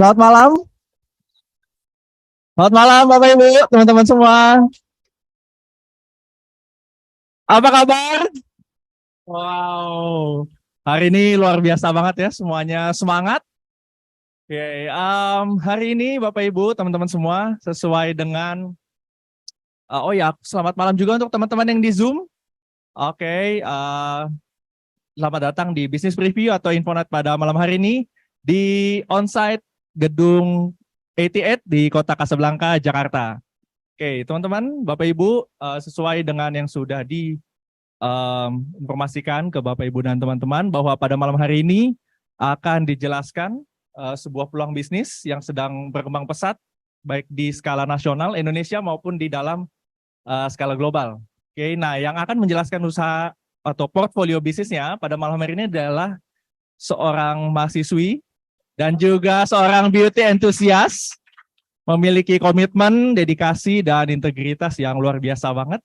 Selamat malam. Selamat malam Bapak Ibu, teman-teman semua. Apa kabar? Wow. Hari ini luar biasa banget ya, semuanya semangat. Oke, hari ini Bapak Ibu, teman-teman semua, sesuai dengan oh ya, selamat malam juga untuk teman-teman yang di Zoom. Oke, selamat datang di Business Preview atau Infonet pada malam hari ini di onsite gedung 88 di Kota Kasablanka, Jakarta. Oke, teman-teman, Bapak Ibu, sesuai dengan yang sudah informasikan ke Bapak Ibu dan teman-teman bahwa pada malam hari ini akan dijelaskan sebuah peluang bisnis yang sedang berkembang pesat baik di skala nasional Indonesia maupun di dalam skala global. Oke, nah yang akan menjelaskan usaha atau portfolio bisnisnya pada malam hari ini adalah seorang mahasiswi dan juga seorang beauty enthusiast, memiliki komitmen, dedikasi, dan integritas yang luar biasa banget,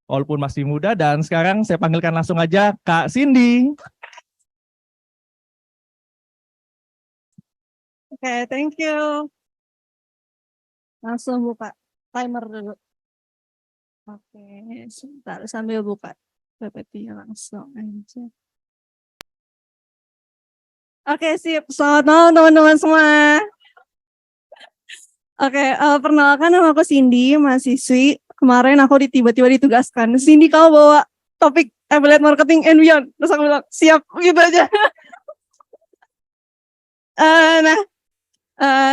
walaupun masih muda. Dan sekarang saya panggilkan langsung aja Kak Cindy. Oke, thank you. Langsung buka timer dulu. Oke, sebentar sambil buka PPT-nya langsung aja. Oke, sip. Selamat malam teman-teman semua. Oke, perkenalkan nama aku Cindy, mahasiswi. Kemarin aku tiba-tiba ditugaskan, Cindy kamu bawa topik affiliate marketing and beyond. Terus aku bilang, siap, gitu aja.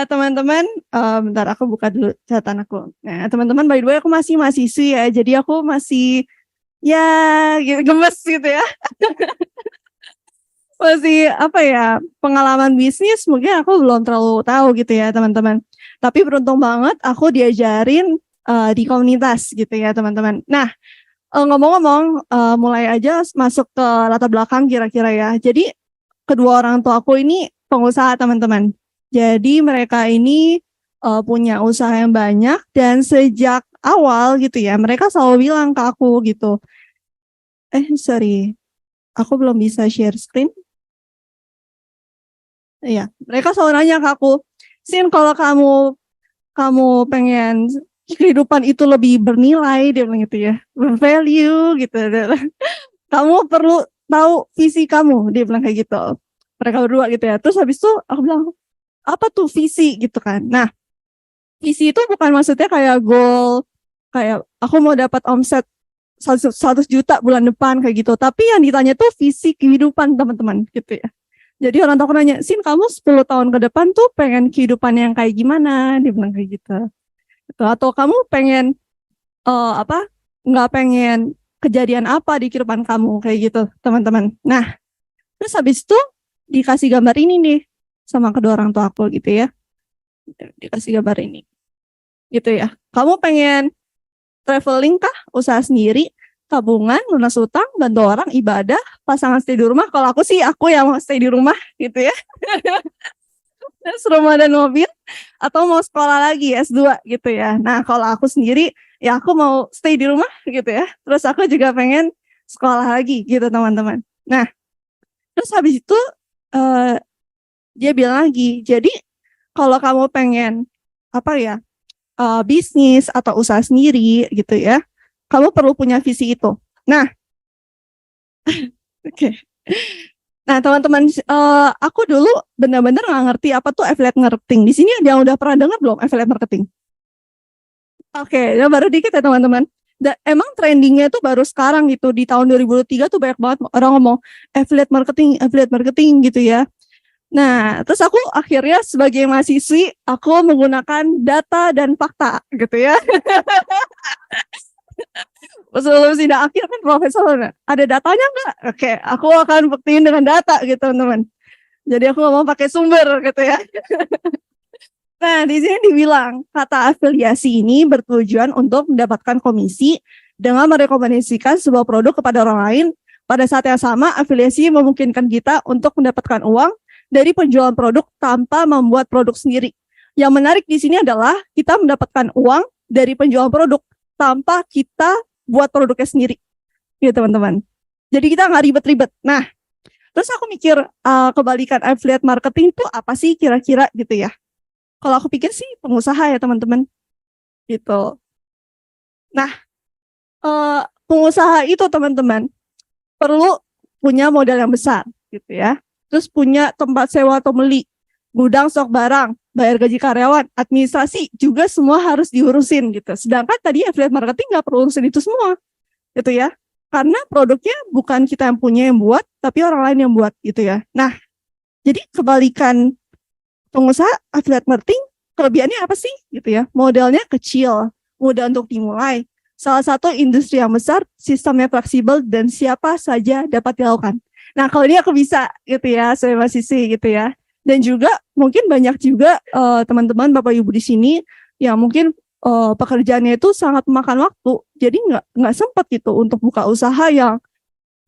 Teman-teman, bentar aku buka dulu catatan aku. Nah, teman-teman, by the way aku masih mahasiswi ya, jadi aku masih ya gitu, gemes gitu ya. Masih apa ya, pengalaman bisnis mungkin aku belum terlalu tahu gitu ya teman-teman. Tapi beruntung banget aku diajarin di komunitas gitu ya teman-teman. Nah, ngomong-ngomong, mulai aja masuk ke latar belakang kira-kira ya. Jadi kedua orang tua aku ini pengusaha teman-teman. Jadi mereka ini punya usaha yang banyak dan sejak awal gitu ya, mereka selalu bilang ke aku gitu. Sorry, aku belum bisa share screen. Iya, mereka selalu nanya ke aku, Sin, kalau kamu pengen kehidupan itu lebih bernilai, dia bilang gitu ya, bervalue gitu. Kamu perlu tahu visi kamu, dia bilang kayak gitu. Mereka berdua gitu ya. Terus habis itu aku bilang, apa tuh visi gitu kan. Nah, visi itu bukan maksudnya kayak goal, kayak aku mau dapat omset 100 juta bulan depan kayak gitu. Tapi yang ditanya tuh visi kehidupan teman-teman gitu ya. Jadi orang tua aku nanya, Sin kamu 10 tahun ke depan tuh pengen kehidupan yang kayak gimana? Dia bilang kayak gitu. Atau kamu pengen nggak pengen kejadian apa di kehidupan kamu kayak gitu teman-teman. Nah, terus habis itu dikasih gambar ini nih sama kedua orang tua aku gitu ya. Dikasih gambar ini. Gitu ya. Kamu pengen traveling kah? Usaha sendiri? Tabungan, lunas utang, bantu orang, ibadah, pasangan stay di rumah. Kalau aku sih, aku yang mau stay di rumah gitu ya. Serumah dan mobil, atau mau sekolah lagi S2 gitu ya. Nah, kalau aku sendiri, ya aku mau stay di rumah gitu ya. Terus aku juga pengen sekolah lagi gitu teman-teman. Nah, terus habis itu dia bilang lagi, jadi kalau kamu pengen bisnis atau usaha sendiri gitu ya, kamu perlu punya visi itu. Nah, Oke. Nah, teman-teman, aku dulu benar-benar nggak ngerti apa tuh affiliate marketing. Di sini ada yang udah pernah dengar belum affiliate marketing? Oke, ya baru dikit ya teman-teman. Emang trendingnya tuh baru sekarang gitu, di tahun 2023 tuh banyak banget orang ngomong affiliate marketing gitu ya. Nah, terus aku akhirnya sebagai mahasiswi, aku menggunakan data dan fakta gitu ya. Sebelum sidang akhir kan profesor, ada datanya nggak? Oke, aku akan buktiin dengan data gitu teman-teman. Jadi aku nggak mau pakai sumber gitu ya. Nah, di sini dibilang kata afiliasi ini bertujuan untuk mendapatkan komisi dengan merekomendasikan sebuah produk kepada orang lain. Pada saat yang sama, afiliasi memungkinkan kita untuk mendapatkan uang dari penjualan produk tanpa membuat produk sendiri. Yang menarik di sini adalah kita mendapatkan uang dari penjualan produk tanpa kita buat produknya sendiri. Ya teman-teman. Jadi kita nggak ribet-ribet. Nah, terus aku mikir kebalikan affiliate marketing itu apa sih kira-kira gitu ya. Kalau aku pikir sih pengusaha ya teman-teman. Gitu. Nah, pengusaha itu teman-teman perlu punya modal yang besar gitu ya. Terus punya tempat sewa atau beli, gudang stok barang, bayar gaji karyawan, administrasi juga semua harus diurusin gitu. Sedangkan tadi affiliate marketing nggak perlu urusin itu semua gitu ya. Karena produknya bukan kita yang punya yang buat, tapi orang lain yang buat gitu ya. Nah, jadi kebalikan pengusaha affiliate marketing, kelebihannya apa sih gitu ya? Modalnya kecil, mudah untuk dimulai. Salah satu industri yang besar, sistemnya fleksibel dan siapa saja dapat dilakukan. Nah, kalau ini aku bisa gitu ya, saya mahasiswi gitu ya. Dan juga mungkin banyak juga teman-teman Bapak Ibu di sini yang mungkin pekerjaannya itu sangat memakan waktu. Jadi nggak sempat gitu untuk buka usaha yang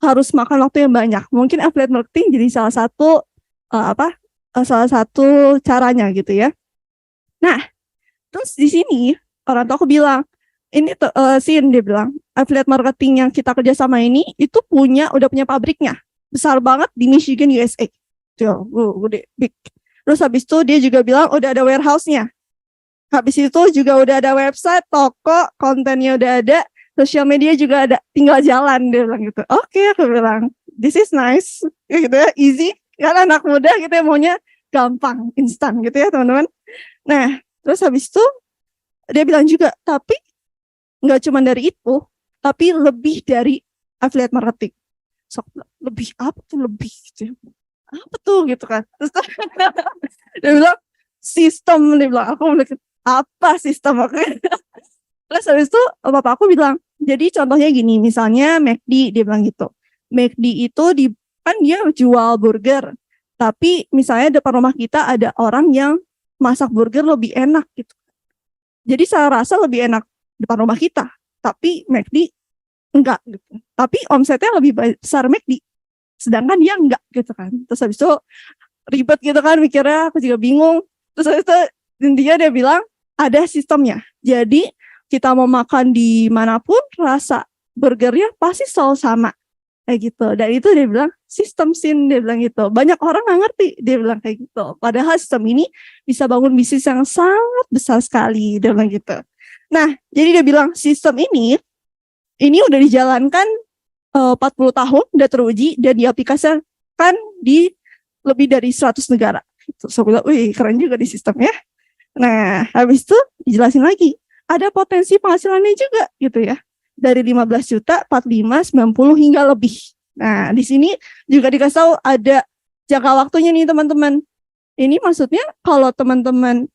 harus makan waktu yang banyak. Mungkin affiliate marketing jadi salah satu salah satu caranya gitu ya. Nah, terus di sini orang tua aku bilang, ini Sin dia bilang, affiliate marketing yang kita kerja sama ini itu udah punya pabriknya, besar banget di Michigan, USA. Tuh, gede, big. Terus habis itu dia juga bilang udah ada warehouse-nya. Habis itu juga udah ada website, toko, kontennya udah ada, sosial media juga ada, tinggal jalan dia bilang gitu. Oke, aku bilang, this is nice, gitu ya, easy. Karena anak muda gitu ya maunya gampang, instan gitu ya teman-teman. Nah, terus habis itu dia bilang juga, tapi nggak cuma dari itu, tapi lebih dari affiliate marketing. So, lebih apa tuh lebih gitu ya? Apa tuh gitu kan? Terus dia bilang sistem, dia bilang aku bilang apa sistem aku. Terus habis itu bapak aku bilang, jadi contohnya gini, misalnya McD dia bilang gitu. McD itu kan dia jual burger, tapi misalnya depan rumah kita ada orang yang masak burger lebih enak gitu. Jadi saya rasa lebih enak depan rumah kita, tapi McD enggak gitu. Tapi omsetnya lebih besar McD, sedangkan dia enggak gitu kan. Terus habis itu ribet gitu kan mikirnya, aku juga bingung. Terus habis itu intinya dia bilang ada sistemnya. Jadi kita mau makan di manapun rasa burgernya pasti selalu sama. Kayak gitu. Dan itu dia bilang sistem Sin, dia bilang gitu. Banyak orang nggak ngerti, dia bilang kayak gitu. Padahal sistem ini bisa bangun bisnis yang sangat besar sekali, dia bilang gitu. Nah, jadi dia bilang sistem ini udah dijalankan 40 tahun, udah teruji dan diaplikasikan di lebih dari 100 negara. Gitu. So, bilang, wih keren juga di sistemnya. Nah, habis itu dijelasin lagi, ada potensi penghasilannya juga gitu ya. Dari 15 juta, 45, 90 hingga lebih. Nah, di sini juga dikasih tahu ada jangka waktunya nih teman-teman. Ini maksudnya kalau teman-teman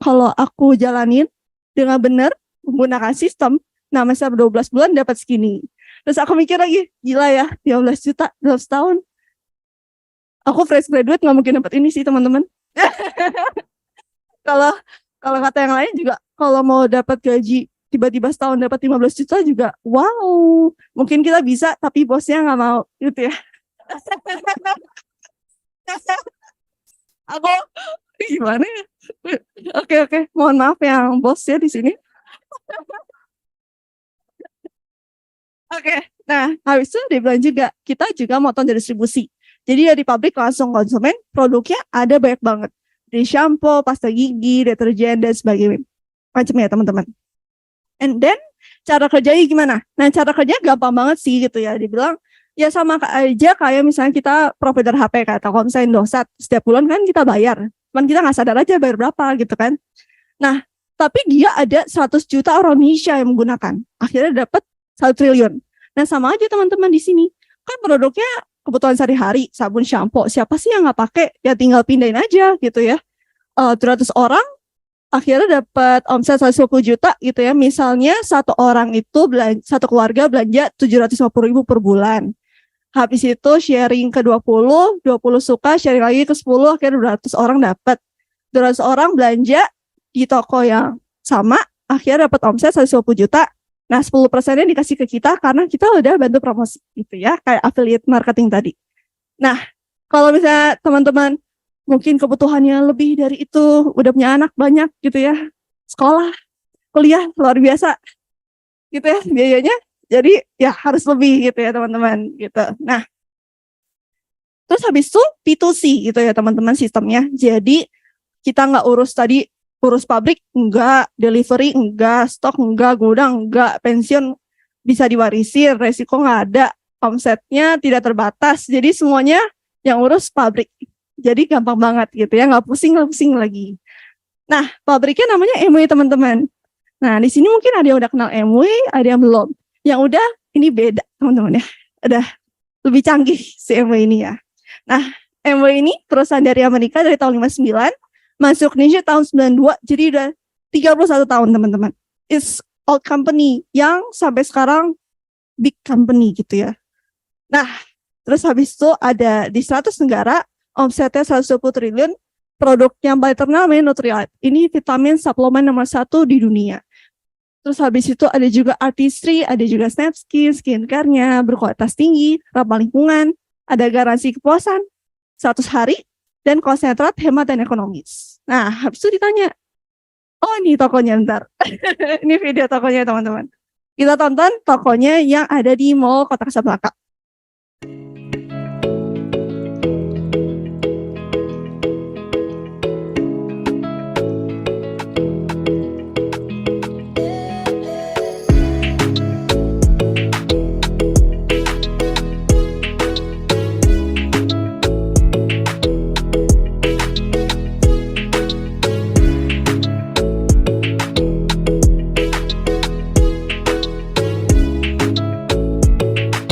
kalau aku jalanin dengan benar menggunakan sistem, nah masa 12 bulan dapat segini. Terus aku mikir lagi, gila ya, 15 juta dalam setahun. Aku fresh graduate nggak mungkin dapat ini sih teman-teman. Kalau kata yang lain juga, kalau mau dapat gaji tiba-tiba setahun dapat 15 juta juga, wow, mungkin kita bisa, tapi bosnya nggak mau, gitu ya. Aku gimana ya? Oke, mohon maaf yang bos ya di sini. Oke, nah habis itu dia bilang juga, kita juga motong dari distribusi. Jadi dari pabrik langsung konsumen, produknya ada banyak banget. Dari shampoo, pasta gigi, deterjen, dan sebagainya. Macamnya ya teman-teman. And then cara kerjanya gimana? Nah cara kerjanya gampang banget sih gitu ya. Dibilang Ya sama aja kayak misalnya kita provider HP kayak Telkomsel, Indosat, setiap bulan kan kita bayar. Cuman kita nggak sadar aja bayar berapa gitu kan. Nah, tapi dia ada 100 juta orang Indonesia yang menggunakan. Akhirnya dapat 1 triliun. Nah, sama aja teman-teman di sini. Kan produknya kebutuhan sehari-hari, sabun, shampoo. Siapa sih yang nggak pakai? Ya tinggal pindahin aja gitu ya. 200 orang akhirnya dapat omset 150 juta gitu ya. Misalnya satu orang itu satu keluarga belanja 750.000 per bulan. Habis itu sharing ke 20 suka, sharing lagi ke 10, akhirnya 200 orang dapat. 200 orang belanja di toko yang sama, akhirnya dapat omset 150 juta. Nah, 10%-nya dikasih ke kita karena kita udah bantu promosi gitu ya, kayak affiliate marketing tadi. Nah, kalau misalnya teman-teman mungkin kebutuhannya lebih dari itu, udah punya anak banyak gitu ya, sekolah, kuliah, luar biasa gitu ya biayanya. Jadi ya harus lebih gitu ya teman-teman gitu. Nah, terus habis itu P2C gitu ya teman-teman sistemnya. Jadi kita nggak urus pabrik enggak, delivery enggak, stok enggak, gudang enggak, pensiun bisa diwarisi, resiko nggak ada, omsetnya tidak terbatas. Jadi semuanya yang urus pabrik. Jadi gampang banget gitu ya, nggak pusing lagi. Nah, pabriknya namanya Amway teman-teman. Nah, di sini mungkin ada yang udah kenal Amway, ada yang belum. Yang udah, ini beda teman-teman ya. Udah lebih canggih si Amway ini ya. Nah, Amway ini perusahaan dari Amerika dari tahun 59, masuk Indonesia tahun 92, jadi udah 31 tahun teman-teman. It's old company yang sampai sekarang big company gitu ya. Nah, terus habis itu ada di 100 negara, omsetnya 120 triliun, produk yang paling terkenal namanya Nutrilite. Ini vitamin suplemen nomor 1 di dunia. Terus habis itu ada juga Artistry, ada juga Snapskin, skincare-nya berkualitas tinggi, ramah lingkungan, ada garansi kepuasan 100 hari, dan konsentrat hemat dan ekonomis. Nah, habis itu ditanya, oh ini tokonya ntar. Ini video tokonya teman-teman. Kita tonton tokonya yang ada di Mall Kota Kasablanka.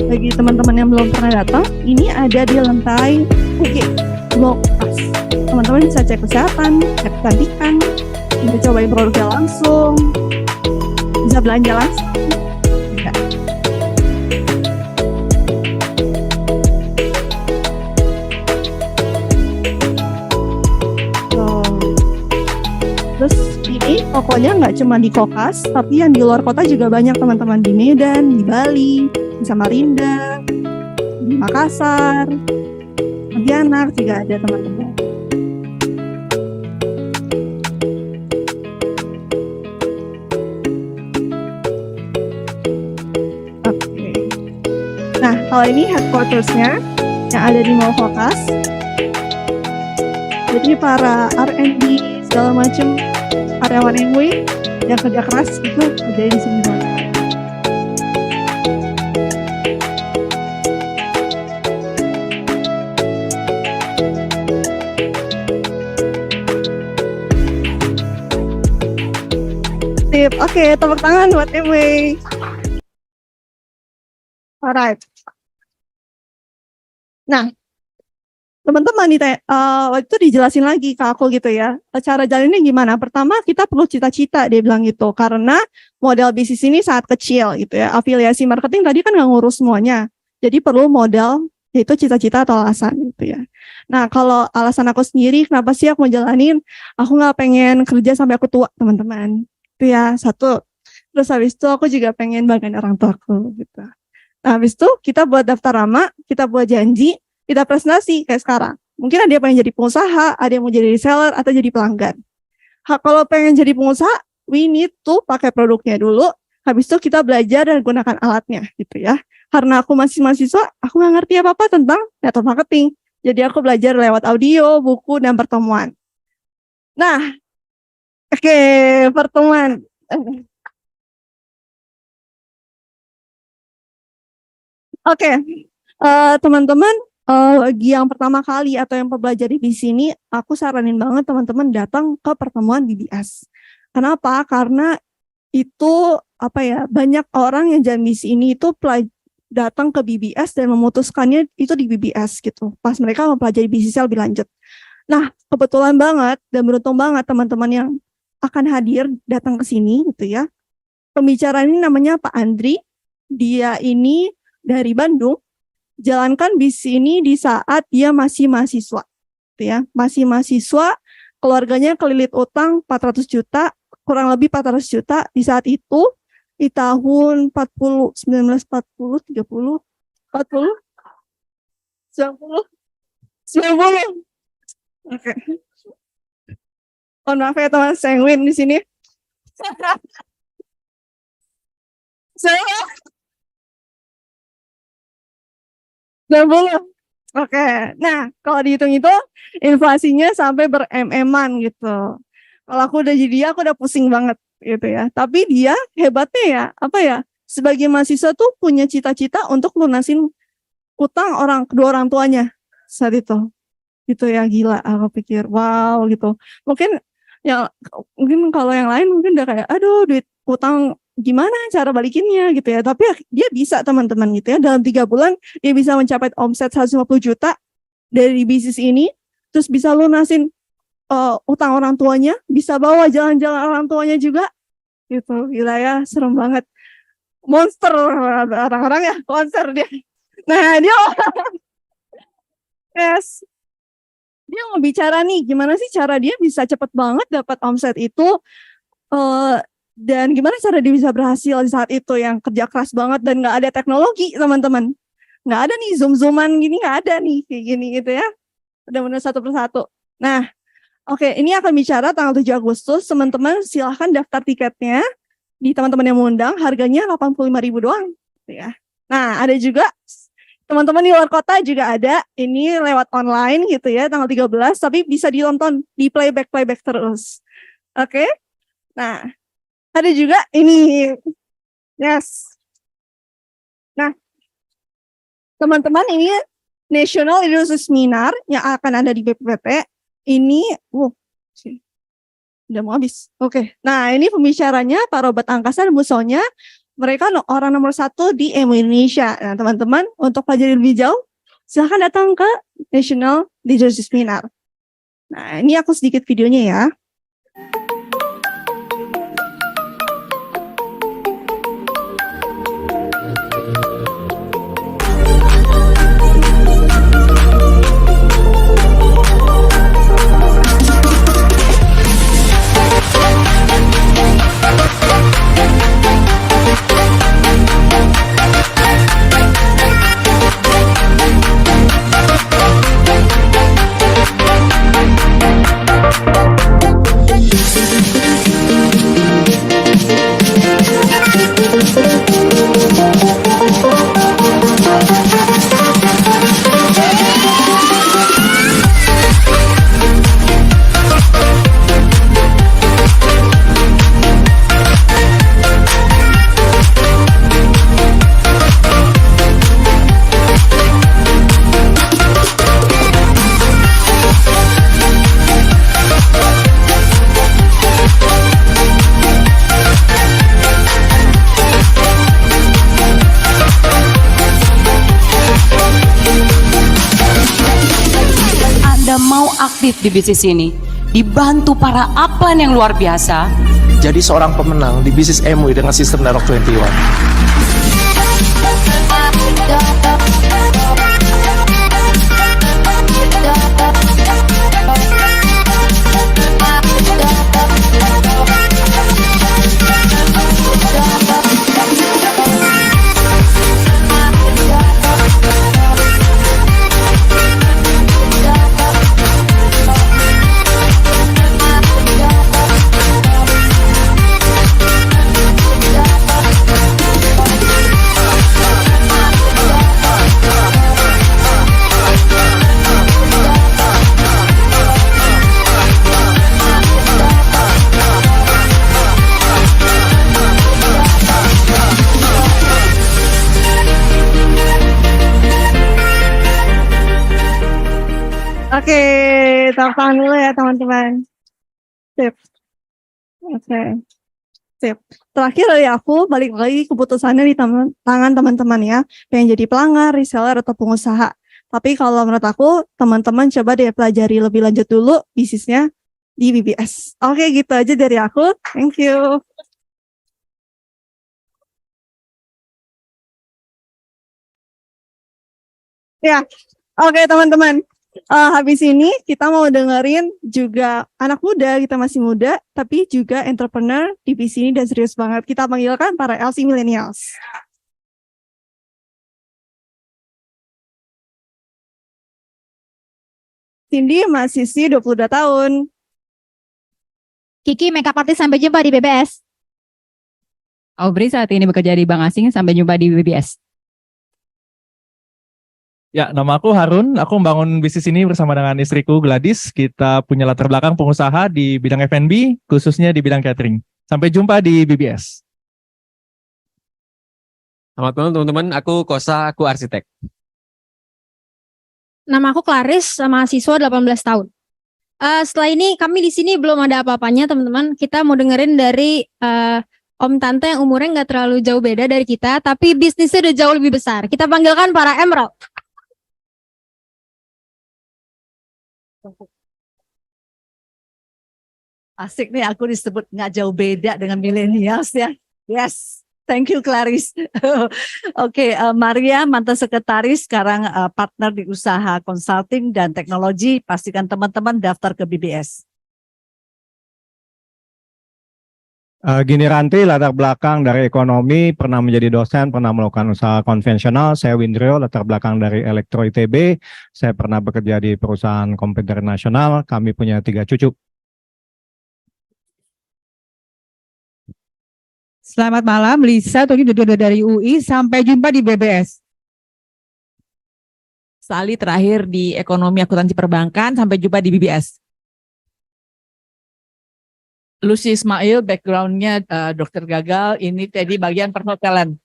Bagi teman-teman yang belum pernah datang, ini ada di lantai UG Blok As. Teman-teman bisa cek kesehatan, cek kecantikan, bisa cobain produknya langsung, bisa belanja langsung. Bisa. Terus ini tokonya nggak cuma di Kokas, tapi yang di luar kota juga banyak teman-teman, di Medan, di Bali, di Samarinda, di Makassar, Pontianak juga ada teman-teman. Oke. Nah, kalau ini headquarters-nya yang ada di Mall Kokas. Jadi para R&D segala macam karyawan Amway yang kerja keras itu ada di sini. Oke, tepuk tangan buat Amway. Alright. Nah, teman-teman nih, waktu itu dijelasin lagi ke aku gitu ya, cara jalannya gimana. Pertama, kita perlu cita-cita, dia bilang gitu, karena modal bisnis ini sangat kecil gitu ya. Afiliasi marketing tadi kan nggak ngurus semuanya, jadi perlu modal, yaitu cita-cita atau alasan gitu ya. Nah, kalau alasan aku sendiri, kenapa sih aku mau jalanin, aku nggak pengen kerja sampai aku tua, teman-teman. Itu ya, satu. Terus habis itu aku juga pengen banggain orang tuaku gitu. Nah, habis itu kita buat daftar nama, kita buat janji, kita presentasi kayak sekarang. Mungkin ada yang pengen jadi pengusaha, ada yang mau jadi reseller, atau jadi pelanggan. Kalau pengen jadi pengusaha, we need to pakai produknya dulu, habis itu kita belajar dan gunakan alatnya gitu ya. Karena aku masih mahasiswa, aku nggak ngerti apa-apa tentang network marketing. Jadi aku belajar lewat audio, buku, dan pertemuan. Nah, oke, pertemuan. Oke, Teman-teman, bagi yang pertama kali atau yang pembelajar di sini, aku saranin banget teman-teman datang ke pertemuan BBS. Kenapa? Karena itu banyak orang yang jalan bisnis ini itu datang ke BBS dan memutuskannya itu di BBS gitu. Pas mereka mempelajari bisnisnya lebih lanjut. Nah, kebetulan banget dan beruntung banget teman-teman yang akan hadir datang ke sini gitu ya. Pembicara ini namanya Pak Andri. Dia ini dari Bandung. Jalankan bisnis ini di saat dia masih mahasiswa. Gitu ya. Masih mahasiswa, keluarganya kelilit utang 400 juta, kurang lebih 400 juta di saat itu, di tahun 1940, 30, 40, 90, 90. Oke. Mohon maaf ya teman Sengwin di sini. Saya 90. Oke. Nah, kalau dihitung itu inflasinya sampai ber-MM-an gitu. Kalau aku udah pusing banget gitu ya. Tapi dia hebatnya ya, sebagai mahasiswa tuh punya cita-cita untuk lunasin utang kedua orang tuanya saat itu. Gitu ya, gila. Aku pikir, wow gitu. Mungkin kalau yang lain mungkin udah kayak, aduh duit utang gimana cara balikinnya gitu ya. Tapi dia bisa teman-teman gitu ya. Dalam 3 bulan dia bisa mencapai omset 150 juta dari bisnis ini. Terus bisa lunasin utang orang tuanya, bisa bawa jalan-jalan orang tuanya juga gitu. Gila ya, serem banget. Monster orang-orang ya, monster dia. Nah dia yes, dia mau bicara nih gimana sih cara dia bisa cepet banget dapat omset itu, dan gimana cara dia bisa berhasil di saat itu yang kerja keras banget dan nggak ada teknologi teman-teman, nggak ada nih zoom-zooman gini, nggak ada nih kayak gini gitu ya, benar-benar satu persatu. Nah, oke, ini akan bicara tanggal 7 Agustus. Teman-teman silahkan daftar tiketnya di teman-teman yang mengundang. Harganya 85.000 doang. Ya. Nah, ada juga teman-teman di luar kota juga ada. Ini lewat online gitu ya, tanggal 13. Tapi bisa ditonton di playback terus. Oke. Nah, ada juga ini. Yes. Nah, teman-teman ini National Leadership Seminar yang akan ada di BPPT. Ini, udah mau habis. Oke. Nah, ini pembicaranya Pak Robert Angkasa dan Bu Sonya. Mereka orang nomor 1 di EMU Indonesia. Nah, teman-teman, untuk pelajari lebih jauh, silahkan datang ke National Leadership Seminar. Nah, ini aku sedikit videonya ya. Aktif di bisnis ini, dibantu para upline yang luar biasa. Jadi seorang pemenang di bisnis EMU dengan sistem Narok 21. Oke, tepuk tangan dulu ya teman-teman. Sip. Oke. Sip. Terakhir dari aku, balik lagi keputusannya di tangan teman-teman ya. Pengen jadi pelanggan, reseller, atau pengusaha. Tapi kalau menurut aku, teman-teman coba deh pelajari lebih lanjut dulu bisnisnya di BBS. Oke, gitu aja dari aku. Thank you. Ya, oke teman-teman. Habis ini kita mau dengerin juga anak muda, kita masih muda, tapi juga entrepreneur di sini dan serius banget. Kita panggilkan para LC Millennials. Cindy mahasiswi 22 tahun. Kiki makeup artist, sampai jumpa di BBS. Aubrey saat ini bekerja di bank asing, sampai jumpa di BBS. Ya, nama aku Harun. Aku membangun bisnis ini bersama dengan istriku Gladys. Kita punya latar belakang pengusaha di bidang F&B, khususnya di bidang catering. Sampai jumpa di BBS. Selamat malam teman-teman, aku Kosa, aku arsitek. Nama aku Claris, mahasiswa 18 tahun. Setelah ini kami di sini belum ada apa-apanya teman-teman. Kita mau dengerin dari om tante yang umurnya nggak terlalu jauh beda dari kita, tapi bisnisnya udah jauh lebih besar. Kita panggilkan para Emerald. Asik nih aku disebut nggak jauh beda dengan millennials ya. Yes, thank you Clarice. Oke, Maria mantan sekretaris, sekarang partner di usaha consulting dan teknologi. Pastikan teman-teman daftar ke BBS. Gini Ranti, latar belakang dari ekonomi, pernah menjadi dosen, pernah melakukan usaha konvensional. Saya Windrio, latar belakang dari Elektro ITB. Saya pernah bekerja di perusahaan komputer nasional. Kami punya 3 cucu. Selamat malam, Lisa dari UI. Sampai jumpa di BBS. Sali terakhir di ekonomi akuntansi perbankan, sampai jumpa di BBS. Lucy Ismail, backgroundnya dokter gagal, ini tadi bagian perhotelan.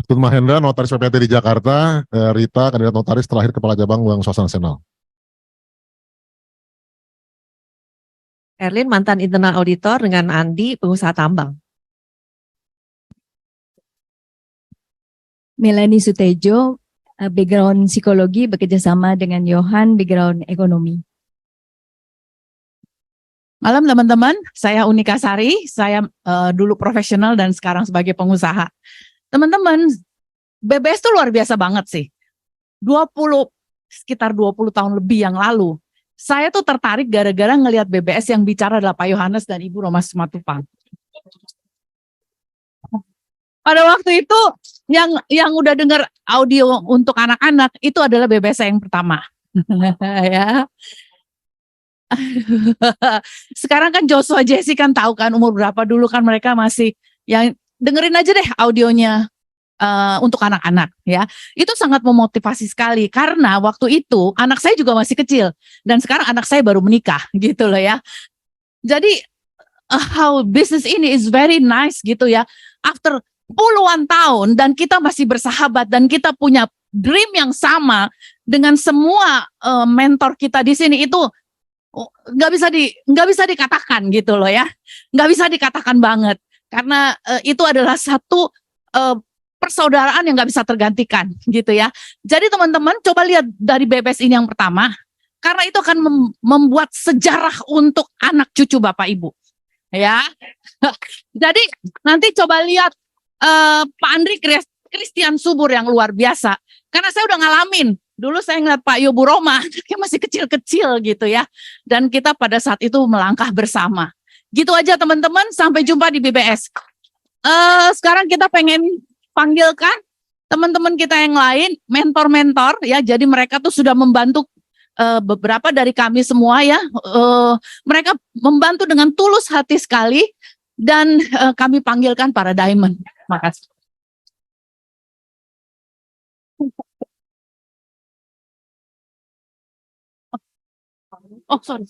Tun Mahendra, notaris PPT di Jakarta. Rita, kandidat notaris terakhir Kepala Cabang Bank Swasta Nasional. Erlin, mantan internal auditor, dengan Andi, pengusaha tambang. Melanie Sutejo, background psikologi, bekerja sama dengan Johan, background ekonomi. Malam teman-teman, saya Unika Sari, saya dulu profesional dan sekarang sebagai pengusaha. Teman-teman, BBS itu luar biasa banget sih. Sekitar 20 tahun lebih yang lalu, saya tuh tertarik gara-gara ngelihat BBS yang bicara adalah Pak Yohanes dan Ibu Roma Simatupang. Pada waktu itu yang udah dengar audio untuk anak-anak itu adalah BBS yang pertama. Ya. Sekarang kan Joshua Jesse kan tahu kan umur berapa, dulu kan mereka masih yang dengerin aja deh audionya untuk anak-anak ya. Itu sangat memotivasi sekali karena waktu itu anak saya juga masih kecil dan sekarang anak saya baru menikah gitu loh ya. Jadi how business ini is very nice gitu ya. After puluhan tahun dan kita masih bersahabat dan kita punya dream yang sama dengan semua mentor kita di sini, itu nggak bisa dikatakan gitu loh ya, nggak bisa dikatakan banget karena itu adalah satu persaudaraan yang nggak bisa tergantikan gitu ya. Jadi teman-teman coba lihat dari BBS ini yang pertama, karena itu akan membuat sejarah untuk anak cucu Bapak Ibu ya. Jadi nanti coba lihat Pak Andri Christian Subur yang luar biasa, karena saya udah ngalamin. Dulu saya ngeliat Pak Yobu Roma, anaknya masih kecil-kecil gitu ya. Dan kita pada saat itu melangkah bersama. Gitu aja teman-teman, sampai jumpa di BBS. Sekarang kita pengen panggilkan teman-teman kita yang lain, mentor-mentor ya. Jadi mereka tuh sudah membantu beberapa dari kami semua ya. Mereka membantu dengan tulus hati sekali. Dan kami panggilkan para Diamond. Makasih. Oh, sorry.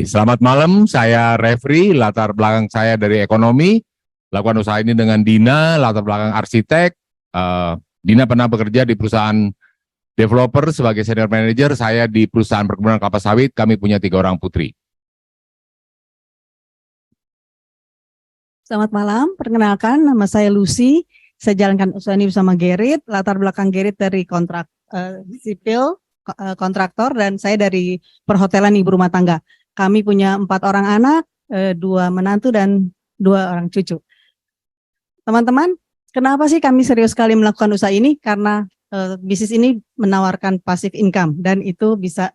Selamat malam, saya Refri, latar belakang saya dari ekonomi. lakukan usaha ini dengan Dina, latar belakang arsitek. Dina pernah bekerja di perusahaan developer sebagai senior manager, saya di perusahaan perkebunan kelapa sawit, kami punya 3 orang putri. Selamat malam, perkenalkan nama saya Lucy. Saya jalankan usaha ini bersama Gerrit. Latar belakang Gerrit dari kontrak sipil, kontraktor, dan saya dari perhotelan ibu rumah tangga. Kami punya 4 orang anak, 2 menantu dan 2 orang cucu. Teman-teman, kenapa sih kami serius sekali melakukan usaha ini? Karena bisnis ini menawarkan passive income dan itu bisa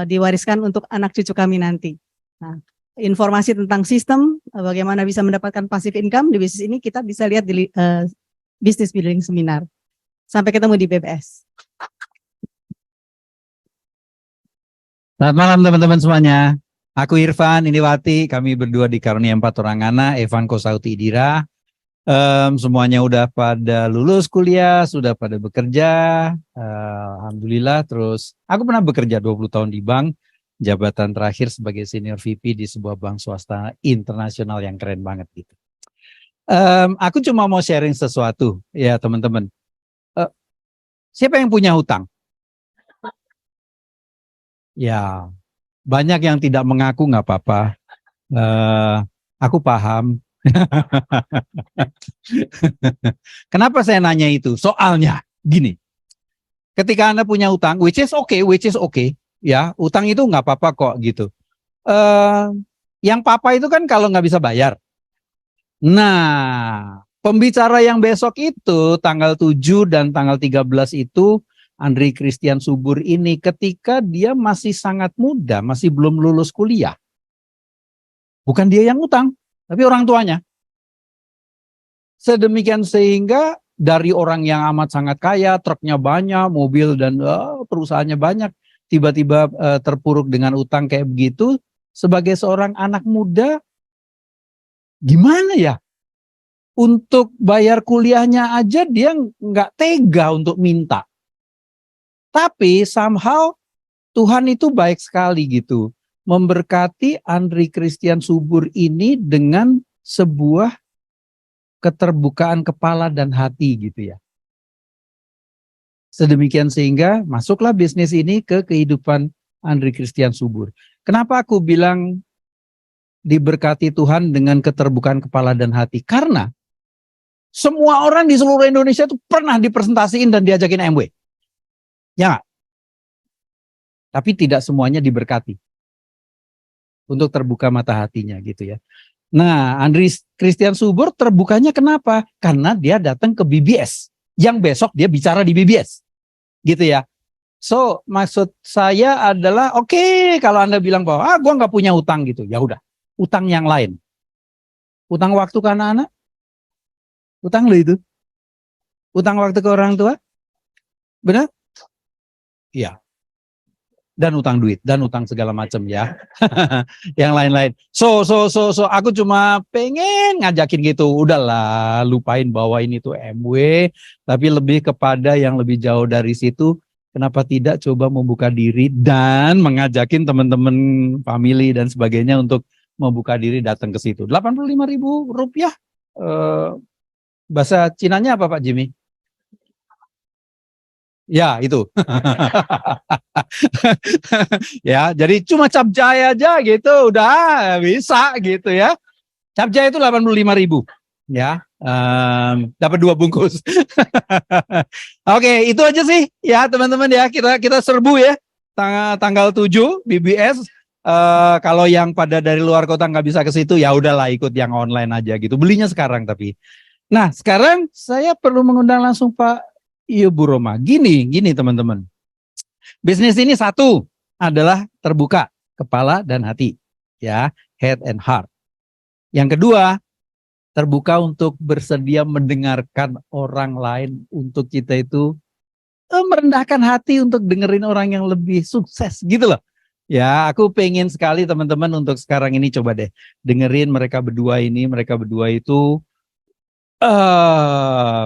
diwariskan untuk anak cucu kami nanti. Nah, informasi tentang sistem bagaimana bisa mendapatkan passive income di bisnis ini kita bisa lihat di Business Building Seminar. Sampai ketemu di BBS. Selamat malam teman-teman semuanya. Aku Irfan Iniwati, kami berdua dikarunia 4 orang anak, Evan Kosauti Idira. Semuanya udah pada lulus kuliah, sudah pada bekerja. Alhamdulillah, terus aku pernah bekerja 20 tahun di bank, jabatan terakhir sebagai senior VP di sebuah bank swasta internasional yang keren banget gitu. Aku cuma mau sharing sesuatu ya teman-teman. Siapa yang punya hutang? Ya, banyak yang tidak mengaku nggak apa-apa. Aku paham. Kenapa saya nanya itu? Soalnya gini, ketika Anda punya utang, which is okay, ya, utang itu nggak apa-apa kok gitu. Yang papa itu kan kalau nggak bisa bayar. Nah, pembicara yang besok itu tanggal 7 dan tanggal 13 itu Andri Christian Subur ini ketika dia masih sangat muda, masih belum lulus kuliah. Bukan dia yang utang, tapi orang tuanya. Sedemikian sehingga dari orang yang amat sangat kaya, truknya banyak, mobil dan perusahaannya banyak, tiba-tiba terpuruk dengan utang kayak begitu, sebagai seorang anak muda, gimana ya? Untuk bayar kuliahnya aja dia nggak tega untuk minta. Tapi somehow Tuhan itu baik sekali gitu. Memberkati Andri Christian Subur ini dengan sebuah keterbukaan kepala dan hati gitu ya. Sedemikian sehingga masuklah bisnis ini ke kehidupan Andri Christian Subur. Kenapa aku bilang diberkati Tuhan dengan keterbukaan kepala dan hati? Karena semua orang di seluruh Indonesia itu pernah dipresentasiin dan diajakin MW. Ya gak? Tapi tidak semuanya diberkati untuk terbuka mata hatinya gitu ya. Nah, Andri Christian Subur terbukanya kenapa? Karena dia datang ke BBS. Yang besok dia bicara di BBS. Gitu ya. So, maksud saya adalah oke, kalau Anda bilang bahwa gua nggak punya utang gitu. Ya udah, utang yang lain. Utang waktu ke anak-anak? Utang lo itu? Utang waktu ke orang tua? Benar? Iya. Dan utang duit, dan utang segala macam ya. Yang lain-lain. So, aku cuma pengen ngajakin gitu. Udahlah, lupain bahwa ini tuh MW. Tapi lebih kepada yang lebih jauh dari situ. Kenapa tidak coba membuka diri dan mengajakin teman-teman, family dan sebagainya untuk membuka diri datang ke situ. Rp85.000. Bahasa Cinanya apa Pak Jimmy? Ya, itu. Ya, jadi cuma capcay aja gitu, udah bisa gitu ya. Capcay itu 85.000 ya. Dapat 2 bungkus. Oke, itu aja sih ya teman-teman ya. Kita serbu ya. Tanggal 7 BBS. Kalau yang pada dari luar kota nggak bisa ke situ, ya udahlah ikut yang online aja gitu. Belinya sekarang tapi. Nah, sekarang saya perlu mengundang langsung Pak Ibu Roma. Gini teman-teman. Bisnis ini satu adalah terbuka kepala dan hati. Ya, head and heart. Yang kedua, terbuka untuk bersedia mendengarkan orang lain untuk kita itu merendahkan hati untuk dengerin orang yang lebih sukses gitu loh. Ya, aku pengen sekali teman-teman untuk sekarang ini coba deh dengerin mereka berdua ini. Mereka berdua itu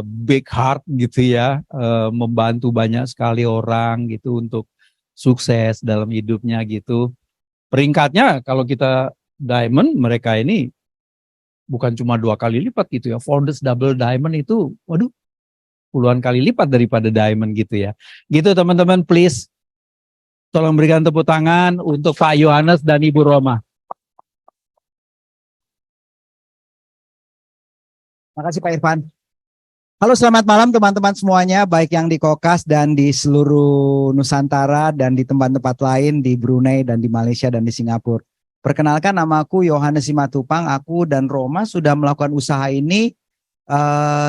big heart gitu ya, membantu banyak sekali orang gitu untuk sukses dalam hidupnya gitu. Peringkatnya kalau kita diamond, mereka ini bukan cuma 2 kali lipat gitu ya. Founders double diamond itu, waduh, puluhan kali lipat daripada diamond gitu ya. Gitu teman-teman, please tolong berikan tepuk tangan untuk Pak Yohanes dan Ibu Roma. Makasih Pak Irfan. Halo, selamat malam teman-teman semuanya, baik yang di Kokas dan di seluruh Nusantara dan di tempat-tempat lain di Brunei dan di Malaysia dan di Singapura. Perkenalkan, nama aku Yohanes Simatupang. Aku dan Roma sudah melakukan usaha ini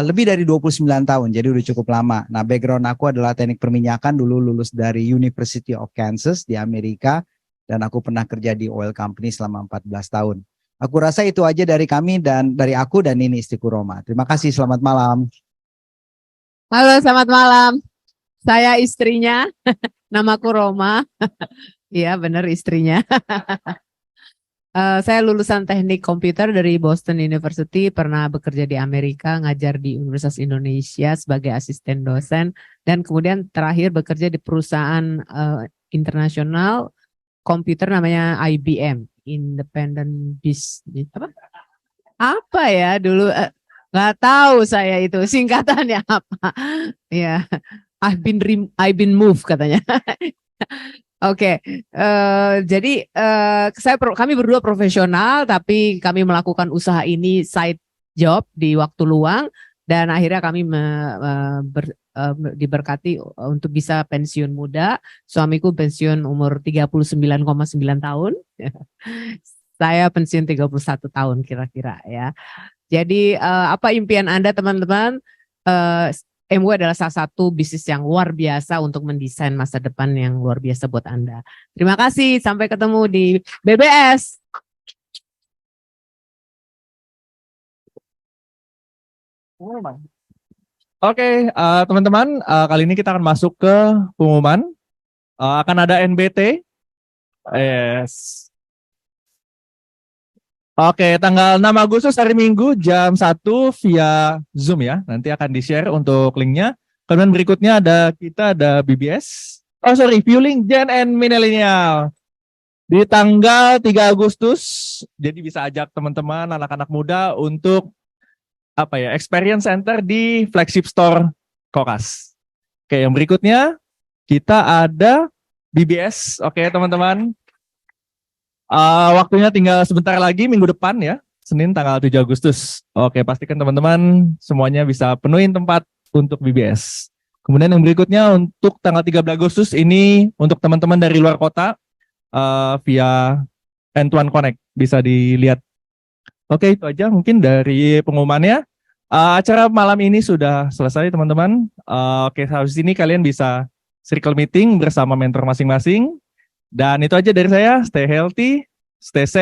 lebih dari 29 tahun, jadi udah cukup lama. Nah, background aku adalah teknik perminyakan, dulu lulus dari University of Kansas di Amerika, dan aku pernah kerja di oil company selama 14 tahun. Aku rasa itu aja dari kami dan dari aku dan ini istriku Roma. Terima kasih, selamat malam. Halo, selamat malam. Saya istrinya, namaku Roma. Iya, benar istrinya. Saya lulusan teknik komputer dari Boston University, pernah bekerja di Amerika, ngajar di Universitas Indonesia sebagai asisten dosen, dan kemudian terakhir bekerja di perusahaan internasional komputer namanya IBM, Independent Business. Apa ya dulu? Nggak tahu saya itu singkatannya apa. Ya, I've been moved katanya. Oke, jadi kami berdua profesional, tapi kami melakukan usaha ini side job di waktu luang, dan akhirnya kami diberkati untuk bisa pensiun muda. Suamiku pensiun umur 39,9 tahun, saya pensiun 31 tahun kira-kira ya. Jadi apa impian Anda teman-teman? MW adalah salah satu bisnis yang luar biasa untuk mendesain masa depan yang luar biasa buat Anda. Terima kasih, sampai ketemu di BBS. Oke, teman-teman, kali ini kita akan masuk ke pengumuman. Akan ada NBT. Yes. Oke, tanggal 6 Agustus hari Minggu jam 1 via Zoom ya. Nanti akan di-share untuk linknya. Kemudian berikutnya kita ada BBS. Fueling Gen and Millennial. Di tanggal 3 Agustus. Jadi bisa ajak teman-teman, anak-anak muda untuk experience center di flagship store Kokas. Oke, yang berikutnya kita ada BBS. Oke, teman-teman. Waktunya tinggal sebentar lagi, minggu depan ya, Senin tanggal 7 Agustus. Oke, pastikan teman-teman semuanya bisa penuhin tempat untuk BBS. Kemudian yang berikutnya untuk tanggal 13 Agustus ini untuk teman-teman dari luar kota via N1 Connect bisa dilihat. Oke, itu aja mungkin dari pengumumannya. Acara malam ini sudah selesai teman-teman. Oke, habis ini kalian bisa circle meeting bersama mentor masing-masing. Dan itu aja dari saya, stay healthy, stay safe.